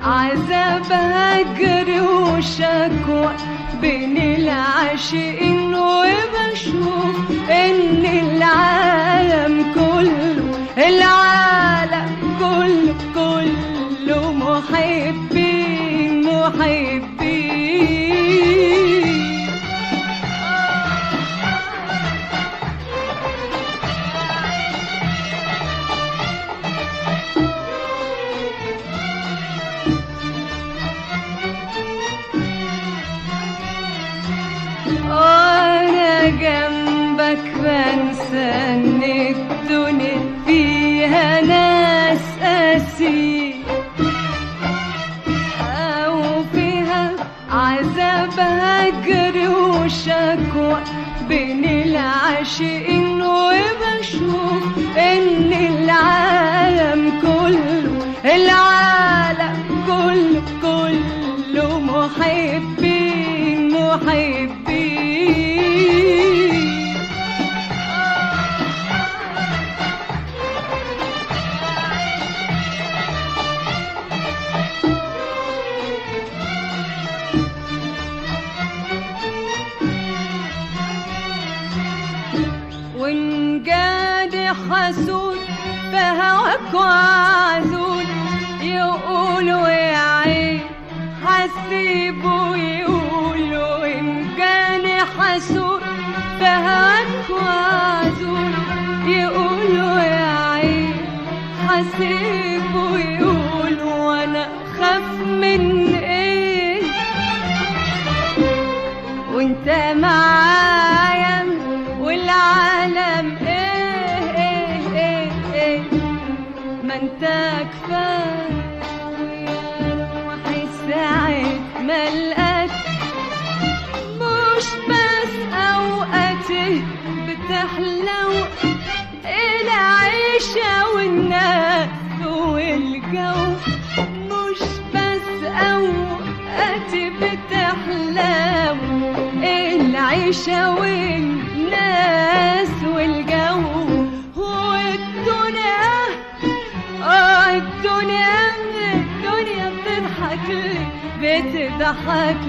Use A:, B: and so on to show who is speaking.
A: عذاب هجر وشكوى بين العاشقين، وبشوف ان العالم كله، العالم كله كله محبين محبين. وانا جنبك بنسى ان الدنيا فيها ناس قاسيين، او فيها عذاب هجر وشكوى بين العاشقين، وبشوف ان العالم كله، العالم كله كله محبين محبين. وإن جاد حسود فهواك وعزول، يقولوا يا عين حسيبه يقولوا. إن كان حسود فهواك وعزول، يقولوا يا عين حسيبه يقولوا. وانا خاف من ايه وانت معايا، والعالم ايه ايه ايه ايه، ما انت كفايه ويا روحي ساعة ما لقاك. مش بس اوقاتي بتحلو العيشة والناس والجو، مش بس اوقاتي بتحلو العيشة والناس والجو. والدنيا الدنيا بتضحك لي بتضحك